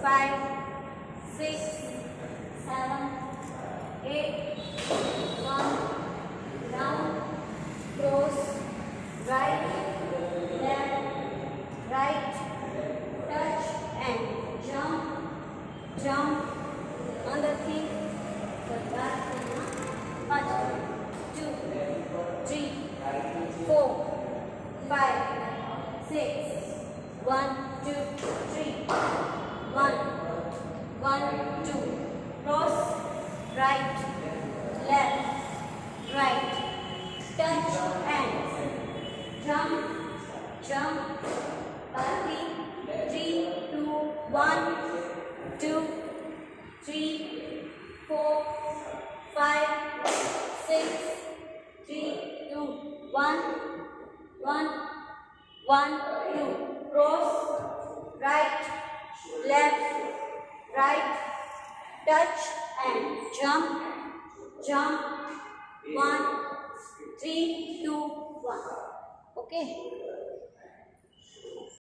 5, 6, 7, 8, 1, down, cross, right, left, right, touch and jump, jump on the thing, the back, 1, 2, 3, 4, 5, 6, 1, 2, 3, 1, 1, 2, cross, right, left, right, touch and jump, jump, 3, 2, 1, 2, 3, 4, 5, 6, 3, 2, 1, 1, 1, 2, cross, right, left, right, touch and jump, jump, 1, 3, 2, 1. Okay.